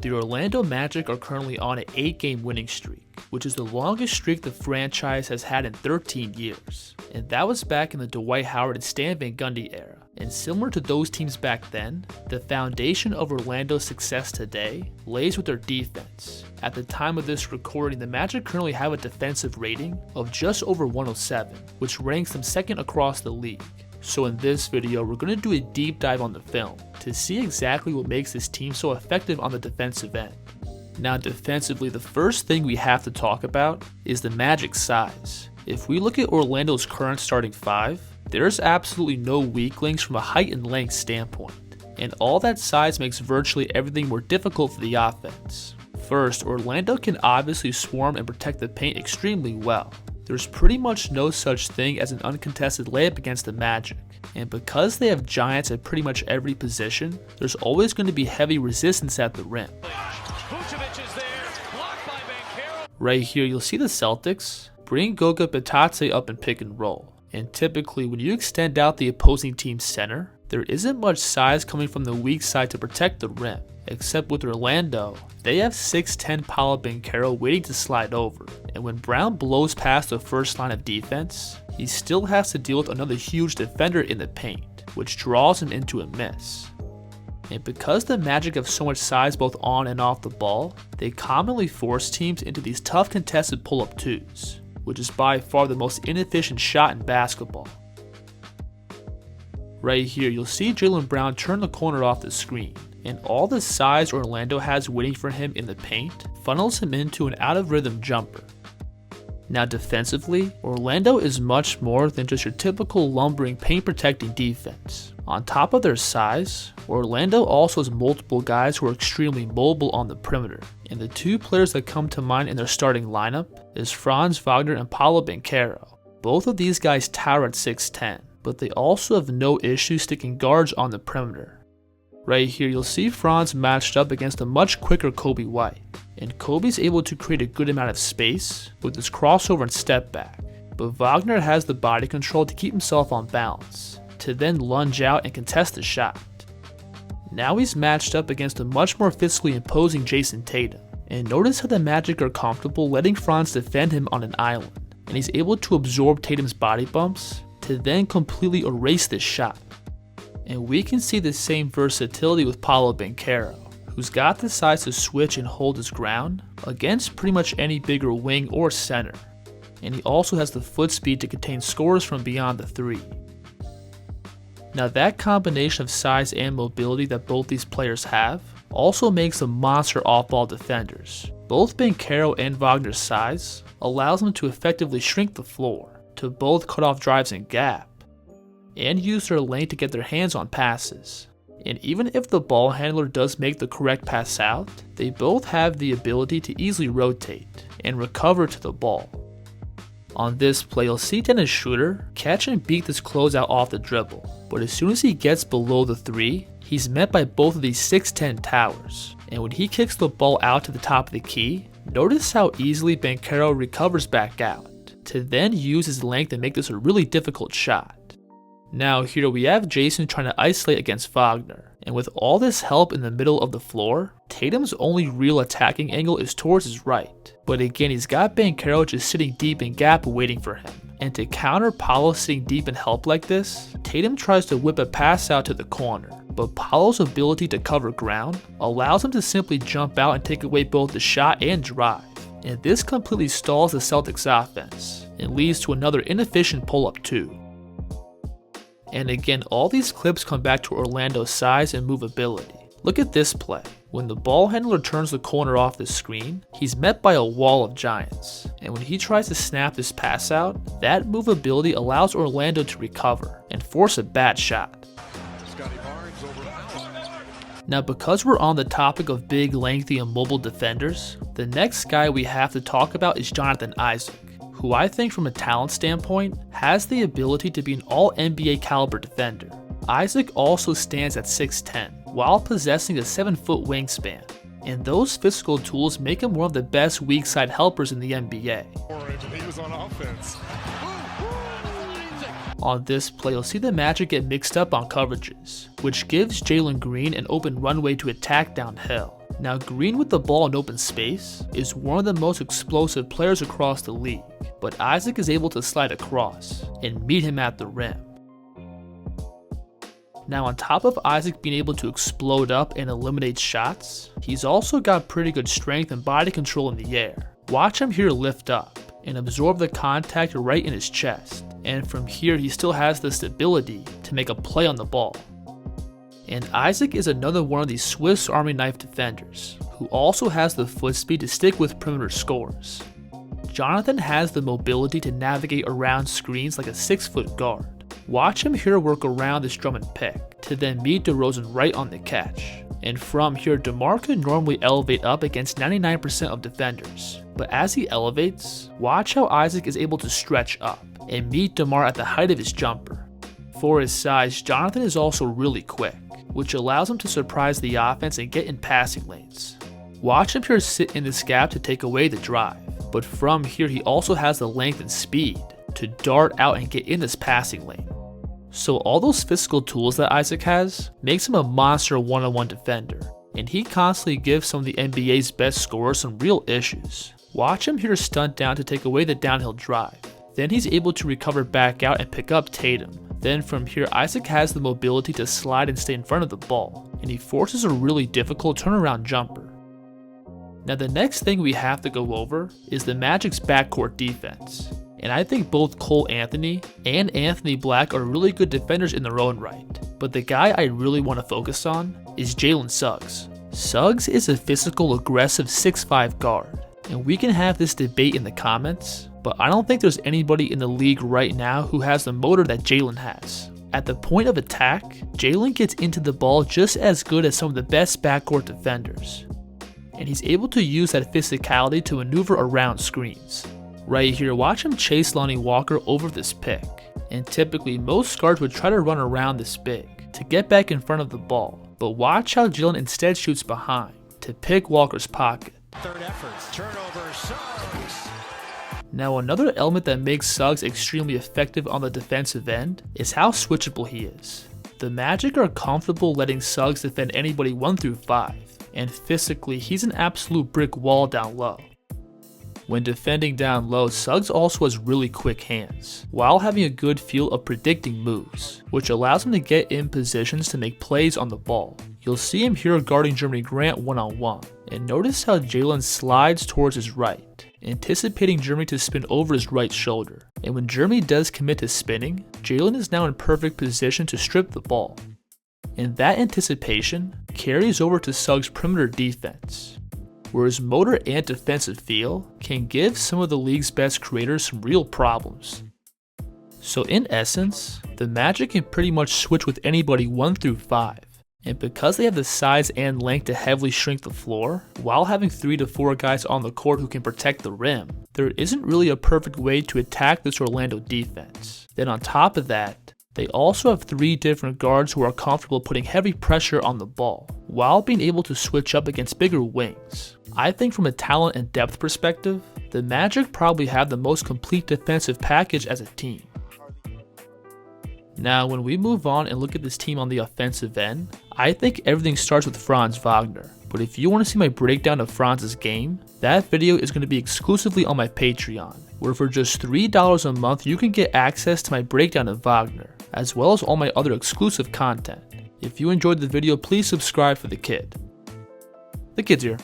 The Orlando Magic are currently on an 8-game winning streak, which is the longest streak the franchise has had in 13 years. And that was back in the Dwight Howard and Stan Van Gundy era. And similar to those teams back then, the foundation of Orlando's success today lays with their defense. At the time of this recording, the Magic currently have a defensive rating of just over 107, which ranks them second across the league. So in this video, we're going to do a deep dive on the film to see exactly what makes this team so effective on the defensive end. Now defensively, the first thing we have to talk about is the Magic's size. If we look at Orlando's current starting five, there's absolutely no weak links from a height and length standpoint, and all that size makes virtually everything more difficult for the offense. First, Orlando can obviously swarm and protect the paint extremely well. There's pretty much no such thing as an uncontested layup against the Magic, and because they have giants at pretty much every position, there's always going to be heavy resistance at the rim. Right here, you'll see the Celtics bring Goga Bitadze up and pick and roll, and typically when you extend out the opposing team's center, there isn't much size coming from the weak side to protect the rim. Except with Orlando, they have 6'10" Paolo Banchero waiting to slide over, and when Brown blows past the first line of defense, he still has to deal with another huge defender in the paint, which draws him into a miss. And because the Magic have so much size both on and off the ball, they commonly force teams into these tough contested pull-up twos, which is by far the most inefficient shot in basketball. Right here, you'll see Jaylen Brown turn the corner off the screen, and all the size Orlando has waiting for him in the paint funnels him into an out-of-rhythm jumper. Now defensively, Orlando is much more than just your typical lumbering paint-protecting defense. On top of their size, Orlando also has multiple guys who are extremely mobile on the perimeter, and the two players that come to mind in their starting lineup is Franz Wagner and Paolo Banchero. Both of these guys tower at 6'10", but they also have no issue sticking guards on the perimeter. Right here, you'll see Franz matched up against a much quicker Kobe White, and Kobe's able to create a good amount of space with his crossover and step back, but Wagner has the body control to keep himself on balance, to then lunge out and contest the shot. Now he's matched up against a much more physically imposing Jason Tatum, and notice how the Magic are comfortable letting Franz defend him on an island, and he's able to absorb Tatum's body bumps to then completely erase this shot. And we can see the same versatility with Paolo Banchero, who's got the size to switch and hold his ground against pretty much any bigger wing or center. And he also has the foot speed to contain scorers from beyond the three. Now that combination of size and mobility that both these players have also makes them monster off-ball defenders. Both Banchero and Wagner's size allows them to effectively shrink the floor, to both cut off drives and gap, and use their length to get their hands on passes. And even if the ball handler does make the correct pass out, they both have the ability to easily rotate and recover to the ball. On this play, you'll see Dennis Schroeder catch and beat this closeout off the dribble, but as soon as he gets below the three, he's met by both of these 6'10" towers, and when he kicks the ball out to the top of the key, notice how easily Banchero recovers back out, to then use his length and make this a really difficult shot. Now here we have Jason trying to isolate against Wagner, and with all this help in the middle of the floor, Tatum's only real attacking angle is towards his right, but again he's got Banchero just sitting deep in gap waiting for him, and to counter Paolo sitting deep in help like this, Tatum tries to whip a pass out to the corner, but Paolo's ability to cover ground allows him to simply jump out and take away both the shot and drive, and this completely stalls the Celtics offense, and leads to another inefficient pull-up two. And again, all these clips come back to Orlando's size and movability. Look at this play. When the ball handler turns the corner off the screen, he's met by a wall of giants. And when he tries to snap this pass out, that movability allows Orlando to recover and force a bad shot. Now because we're on the topic of big, lengthy, and mobile defenders, the next guy we have to talk about is Jonathan Isaac, who I think from a talent standpoint has the ability to be an all-NBA caliber defender. Isaac also stands at 6'10", while possessing a 7-foot wingspan, and those physical tools make him one of the best weak side helpers in the NBA. On this play, you'll see the Magic get mixed up on coverages, which gives Jalen Green an open runway to attack downhill. Now Green with the ball in open space is one of the most explosive players across the league, but Isaac is able to slide across and meet him at the rim. Now on top of Isaac being able to explode up and eliminate shots, he's also got pretty good strength and body control in the air. Watch him here lift up and absorb the contact right in his chest, and from here he still has the stability to make a play on the ball. And Isaac is another one of these Swiss Army knife defenders, who also has the foot speed to stick with perimeter scores. Jonathan has the mobility to navigate around screens like a 6-foot guard. Watch him here work around this drum and pick, to then meet DeRozan right on the catch. And from here, DeMar could normally elevate up against 99% of defenders. But as he elevates, watch how Isaac is able to stretch up and meet DeMar at the height of his jumper. For his size, Jonathan is also really quick, which allows him to surprise the offense and get in passing lanes. Watch him here sit in this gap to take away the drive, but from here he also has the length and speed to dart out and get in this passing lane. So all those physical tools that Isaac has makes him a monster one-on-one defender, and he constantly gives some of the NBA's best scorers some real issues. Watch him here stunt down to take away the downhill drive. Then he's able to recover back out and pick up Tatum. Then from here, Isaac has the mobility to slide and stay in front of the ball, and he forces a really difficult turnaround jumper. Now the next thing we have to go over is the Magic's backcourt defense. And I think both Cole Anthony and Anthony Black are really good defenders in their own right. But the guy I really want to focus on is Jaylen Suggs. Suggs is a physical, aggressive 6'5" guard. And we can have this debate in the comments, but I don't think there's anybody in the league right now who has the motor that Jaylen has. At the point of attack, Jaylen gets into the ball just as good as some of the best backcourt defenders. And he's able to use that physicality to maneuver around screens. Right here, watch him chase Lonnie Walker over this pick, and typically most guards would try to run around this big to get back in front of the ball, but watch how Jalen instead shoots behind to pick Walker's pocket. Third efforts, turnover, Suggs. Now another element that makes Suggs extremely effective on the defensive end is how switchable he is. The Magic are comfortable letting Suggs defend anybody 1 through 5, and physically he's an absolute brick wall down low. When defending down low, Suggs also has really quick hands, while having a good feel of predicting moves, which allows him to get in positions to make plays on the ball. You'll see him here guarding Jeremy Grant one-on-one, and notice how Jalen slides towards his right, anticipating Jeremy to spin over his right shoulder. And when Jeremy does commit to spinning, Jalen is now in perfect position to strip the ball. And that anticipation carries over to Suggs' perimeter defense, where his motor and defensive feel can give some of the league's best creators some real problems. So in essence, the Magic can pretty much switch with anybody 1 through 5, and because they have the size and length to heavily shrink the floor, while having 3 to 4 guys on the court who can protect the rim, there isn't really a perfect way to attack this Orlando defense. Then on top of that, they also have 3 different guards who are comfortable putting heavy pressure on the ball, while being able to switch up against bigger wings. I think from a talent and depth perspective, the Magic probably have the most complete defensive package as a team. Now when we move on and look at this team on the offensive end, I think everything starts with Franz Wagner. But if you want to see my breakdown of Franz's game, that video is going to be exclusively on my Patreon, where for just $3 a month you can get access to my breakdown of Wagner, as well as all my other exclusive content. If you enjoyed the video, please subscribe for the kid. The kid's here.